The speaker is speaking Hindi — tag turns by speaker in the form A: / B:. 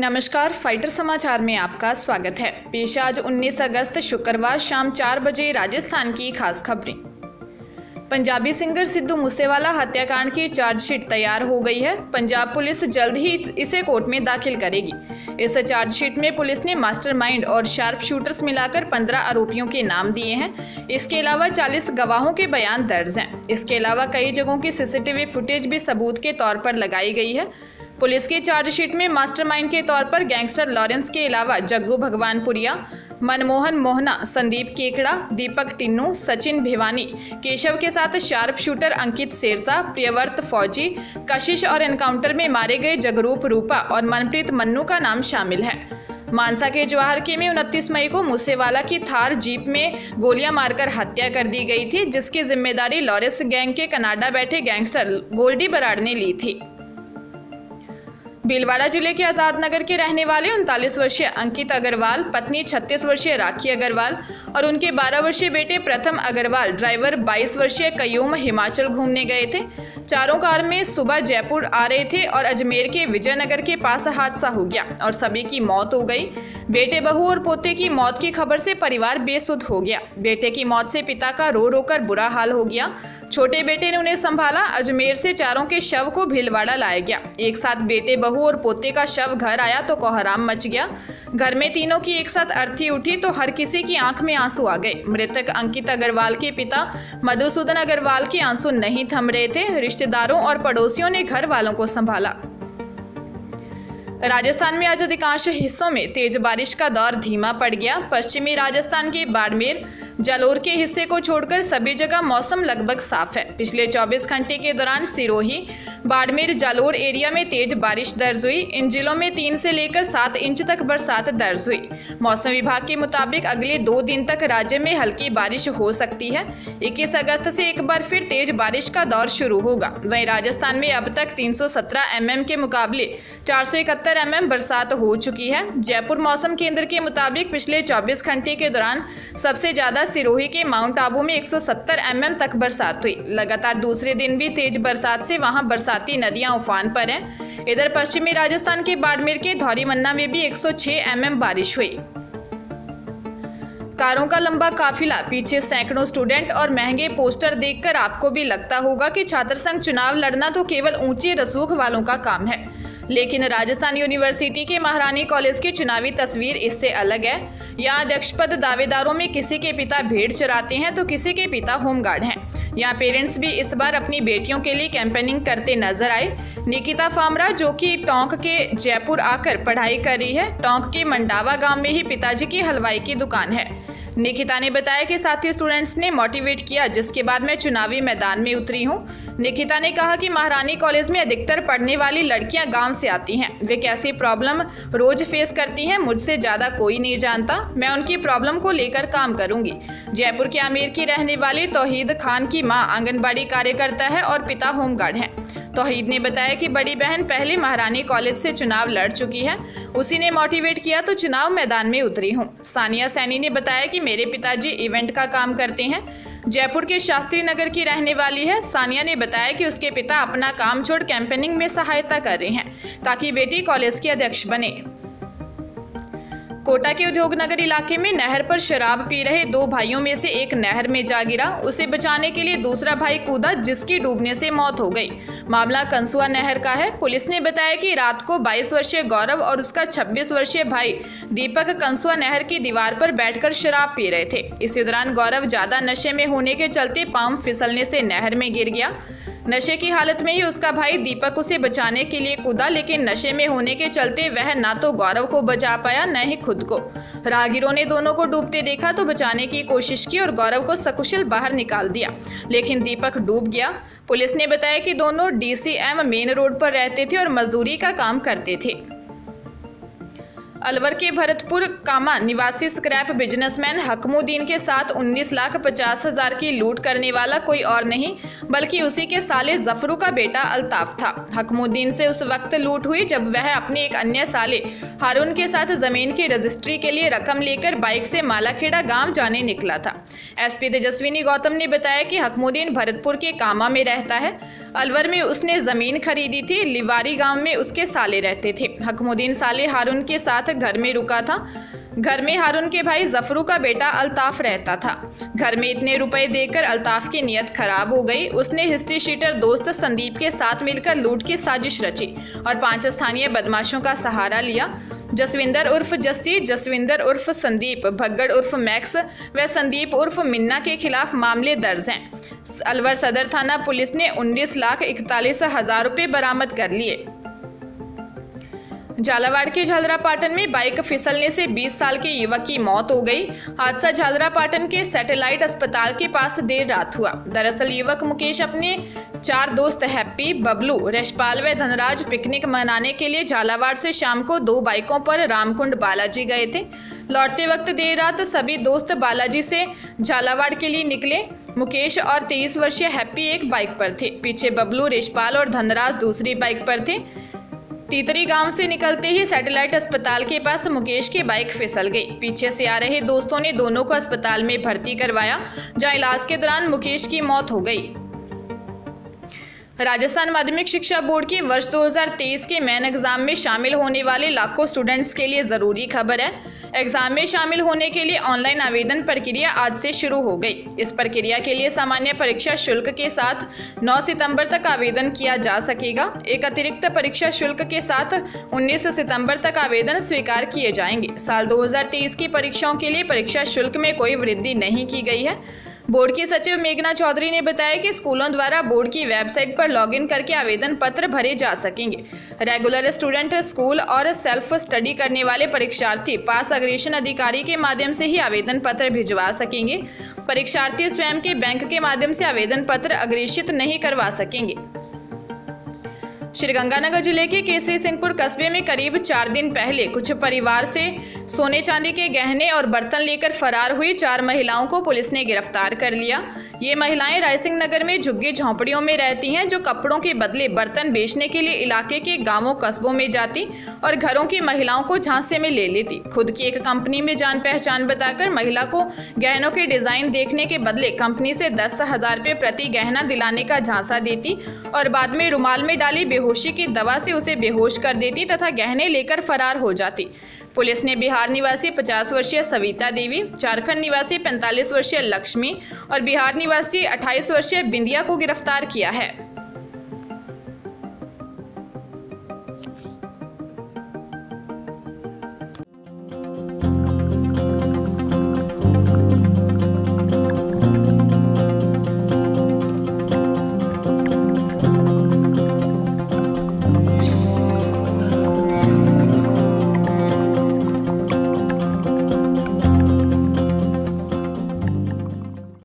A: नमस्कार, फाइटर समाचार में आपका स्वागत है। पेश आज 19 अगस्त शुक्रवार शाम 4 बजे राजस्थान की खास खबरें। पंजाबी सिंगर सिद्धू मूसेवाला हत्याकांड की चार्जशीट तैयार हो गई है। पंजाब पुलिस जल्द ही इसे कोर्ट में दाखिल करेगी। इस चार्जशीट में पुलिस ने मास्टरमाइंड और शार्प शूटर्स मिलाकर 15 आरोपियों के नाम दिए हैं। इसके अलावा 40 गवाहों के बयान दर्ज हैं। इसके अलावा कई जगहों की सीसीटीवी फुटेज भी सबूत के तौर पर लगाई गई है। पुलिस की चार्जशीट में मास्टरमाइंड के तौर पर गैंगस्टर लॉरेंस के अलावा जग्गू भगवानपुरिया, मनमोहन मोहना, संदीप केकड़ा, दीपक टिन्नू, सचिन भिवानी, केशव के साथ शार्प शूटर अंकित शेरसा, प्रियव्रत फौजी, कशिश और एनकाउंटर में मारे गए जगरूप रूपा और मनप्रीत मन्नू का नाम शामिल है। मानसा के जवाहर के में 29 मई को मूसेवाला की थार जीप में गोलियां मारकर हत्या कर दी गई थी, जिसकी जिम्मेदारी लॉरेंस गैंग के कनाडा बैठे गैंगस्टर गोल्डी बराड़ ने ली थी। भीलवाड़ा जिले के आजाद नगर के रहने वाले 39 वर्षीय अंकित अग्रवाल, पत्नी 36 वर्षीय राखी अग्रवाल और उनके 12 वर्षीय बेटे प्रथम अग्रवाल ड्राइवर 22 वर्षीय कयूम हिमाचल घूमने गए थे। चारों कार में सुबह जयपुर आ रहे थे और अजमेर के विजयनगर के पास हादसा हो गया और सभी की मौत हो गई। बेटे, बहू और पोते की मौत की खबर से परिवार बेसुध हो गया। बेटे की मौत से पिता का रो रो कर बुरा हाल हो गया। छोटे बेटे ने उन्हें संभाला। अजमेर से चारों के शव को भीलवाड़ा लाया गया। एक साथ बेटे, बहू और पोते का शव घर आया तो कोहराम मच गया। घर में तीनों की एक साथ अर्थी उठी तो हर किसी की आंख में आंसू आ गए। मृतक अंकित अग्रवाल के पिता मधुसूदन अग्रवाल के आंसू नहीं थम रहे थे। रिश्तेदारों और पड़ोसियों ने घर वालों को संभाला। राजस्थान में आज अधिकांश हिस्सों में तेज बारिश का दौर धीमा पड़ गया। पश्चिमी राजस्थान के बाड़मेर, जालोर के हिस्से को छोड़कर सभी जगह मौसम लगभग साफ है। पिछले 24 घंटे के दौरान सिरोही, बाड़मेर, जालोर एरिया में तेज बारिश दर्ज हुई। इन जिलों में 3 से लेकर 7 इंच तक बरसात दर्ज हुई। मौसम विभाग के मुताबिक अगले 2 दिन तक राज्य में हल्की बारिश हो सकती है। 21 अगस्त से एक बार फिर तेज बारिश का दौर शुरू होगा। वहीं राजस्थान में अब तक 317 mm के मुकाबले 471 mm बरसात हो चुकी है। जयपुर मौसम केंद्र के मुताबिक पिछले 24 घंटे के दौरान सबसे ज्यादा सिरोही के माउंट आबू में 170 mm तक बरसात हुई। लगातार दूसरे दिन भी तेज बरसात से वहां बरसाती नदियां उफान पर हैं। इधर पश्चिमी राजस्थान के बाड़मेर के धौरीमन्ना में भी 106 mm बारिश हुई। कारों का लंबा काफिला, पीछे सैकड़ों स्टूडेंट और महंगे पोस्टर देखकर आपको भी लगता होगा कि छात्र संघ चुनाव लड़ना तो केवल ऊंचे रसूख वालों का काम है। लेकिन राजस्थान यूनिवर्सिटी के महारानी कॉलेज की चुनावी तस्वीर इससे अलग है। यहाँ अध्यक्ष पद दावेदारों में किसी के पिता भेड़ चराते हैं तो किसी के पिता होमगार्ड हैं। यहाँ पेरेंट्स भी इस बार अपनी बेटियों के लिए कैंपेनिंग करते नजर आए। निकिता फामरा, जो कि टोंक के जयपुर आकर पढ़ाई कर रही है, टोंक के मंडावा गांव में ही पिताजी की हलवाई की दुकान है। निकिता ने बताया कि साथी स्टूडेंट्स ने मोटिवेट किया, जिसके बाद मैं चुनावी मैदान में उतरी हूं। निकिता ने कहा कि महारानी कॉलेज में अधिकतर पढ़ने वाली लड़कियां गांव से आती हैं। वे कैसी प्रॉब्लम रोज फेस करती हैं मुझसे ज़्यादा कोई नहीं जानता। मैं उनकी प्रॉब्लम को लेकर काम करूंगी। जयपुर के आमेर की रहने वाली तौहीद खान की मां आंगनबाड़ी कार्यकर्ता है और पिता होमगार्ड हैं। तौहीद ने बताया कि बड़ी बहन पहले महारानी कॉलेज से चुनाव लड़ चुकी है। उसी ने मोटिवेट किया तो चुनाव मैदान में उतरी हूँ। सानिया सैनी ने बताया कि मेरे पिताजी इवेंट का काम करते हैं। जयपुर के शास्त्री नगर की रहने वाली है। सानिया ने बताया कि उसके पिता अपना काम छोड़ कैंपेनिंग में सहायता कर रहे हैं ताकि बेटी कॉलेज की अध्यक्ष बने। कोटा के उद्योग नगर इलाके में नहर पर शराब पी रहे 2 भाइयों में से एक नहर में जा गिरा। उसे बचाने के लिए दूसरा भाई कूदा, जिसकी डूबने से मौत हो गई। मामला कंसुआ नहर का है। पुलिस ने बताया कि रात को 22 वर्षीय गौरव और उसका 26 वर्षीय भाई दीपक कंसुआ नहर की दीवार पर बैठकर शराब पी रहे थे। इसी दौरान गौरव ज्यादा नशे में होने के चलते पांव फिसलने से नहर में गिर गया। नशे की हालत में ही उसका भाई दीपक उसे बचाने के लिए कूदा, लेकिन नशे में होने के चलते वह ना तो गौरव को बचा पाया न ही खुद को। राहगीरों ने दोनों को डूबते देखा तो बचाने की कोशिश की और गौरव को सकुशल बाहर निकाल दिया, लेकिन दीपक डूब गया। पुलिस ने बताया कि दोनों DCM मेन रोड पर रहते थे और मजदूरी का काम करते थे। अलवर के भरतपुर कामा निवासी स्क्रैप बिजनेसमैन हकमुद्दीन के साथ 19,50,000 की लूट करने वाला कोई और नहीं बल्कि उसी के साले जफरू का बेटा अल्ताफ था। हकमुद्दीन से उस वक्त लूट हुई जब वह अपने एक अन्य साले हारून के साथ जमीन की रजिस्ट्री के लिए रकम लेकर बाइक से मालाखेड़ा गांव जाने निकला था। SP तेजस्विनी गौतम ने बताया कि हकमुद्दीन भरतपुर के कामा में रहता है। अलवर में उसने ज़मीन खरीदी थी। लिवारी गांव में उसके साले रहते थे। हकमुद्दीन साले हारून के साथ घर में रुका था। घर में हारून के भाई जफरू का बेटा अल्ताफ रहता था। घर में इतने रुपए देकर अल्ताफ की नीयत खराब हो गई। उसने हिस्ट्री शीटर दोस्त संदीप के साथ मिलकर लूट की साजिश रची और 5 स्थानीय बदमाशों का सहारा लिया। जसविंदर उर्फ जस्सी, जसविंदर उर्फ संदीप, भगड़ उर्फ मैक्स व संदीप उर्फ मिन्ना के खिलाफ मामले दर्ज हैं। अलवर सदर थाना पुलिस ने 19,41,000 रुपये बरामद कर लिए। झालावाड़ के झालरापाटन में बाइक फिसलने से 20 साल के युवक की मौत हो गई। हादसा झालरापाटन के सैटेलाइट अस्पताल के पास देर रात हुआ। दरअसल युवक मुकेश अपने 4 दोस्त हैप्पी, बबलू, रशपाल व धनराज पिकनिक मनाने के लिए झालावाड़ से शाम को 2 बाइकों पर रामकुंड बालाजी गए थे। लौटते वक्त देर रात सभी दोस्त बालाजी से झालावाड़ के लिए निकले। मुकेश और 23 वर्षीय हैप्पी एक बाइक पर थे। पीछे बबलू, रशपाल और धनराज दूसरी बाइक पर थे। तीतरी गांव से निकलते ही सैटेलाइट अस्पताल के पास मुकेश की बाइक फिसल गई। पीछे से आ रहे दोस्तों ने दोनों को अस्पताल में भर्ती करवाया, जहां इलाज के दौरान मुकेश की मौत हो गई। राजस्थान माध्यमिक शिक्षा बोर्ड की वर्ष 2023 के मेन एग्जाम में शामिल होने वाले लाखों स्टूडेंट्स के लिए ज़रूरी खबर है। एग्जाम में शामिल होने के लिए ऑनलाइन आवेदन प्रक्रिया आज से शुरू हो गई। इस प्रक्रिया के लिए सामान्य परीक्षा शुल्क के साथ 9 सितंबर तक आवेदन किया जा सकेगा। एक अतिरिक्त परीक्षा शुल्क के साथ 19 सितंबर तक आवेदन स्वीकार किए जाएंगे। साल 2023 की परीक्षाओं के लिए परीक्षा शुल्क में कोई वृद्धि नहीं की गई है। बोर्ड की सचिव मेघना चौधरी ने बताया कि स्कूलों द्वारा बोर्ड की वेबसाइट पर लॉगिन करके आवेदन पत्र भरे जा सकेंगे। रेगुलर स्टूडेंट, स्कूल और सेल्फ स्टडी करने वाले परीक्षार्थी पास अग्रेशन अधिकारी के माध्यम से ही आवेदन पत्र भिजवा सकेंगे। परीक्षार्थी स्वयं के बैंक के माध्यम से आवेदन पत्र अग्रेषित नहीं करवा सकेंगे। श्रीगंगानगर जिले के केसरी सिंहपुर कस्बे में करीब 4 दिन पहले कुछ परिवार से सोने चांदी के गहने और बर्तन लेकर फरार हुई 4 महिलाओं को पुलिस ने गिरफ्तार कर लिया। ये महिलाएं रायसिंह नगर में झुग्गी झोंपड़ियों में रहती हैं, जो कपड़ों के बदले बर्तन बेचने के लिए इलाके के गांवों कस्बों में जाती और घरों की महिलाओं को झांसे में ले लेती। खुद की एक कंपनी में जान पहचान बताकर महिला को गहनों के डिजाइन देखने के बदले कंपनी से 10,000 रुपये प्रति गहना दिलाने का झांसा देती और बाद में रुमाल में डाली बेहोशी की दवा से उसे बेहोश कर देती तथा गहने लेकर फरार हो जाती। पुलिस ने बिहार निवासी 50 वर्षीय सविता देवी, झारखंड निवासी 45 वर्षीय लक्ष्मी और बिहार निवासी 28 वर्षीय बिंदिया को गिरफ्तार किया है।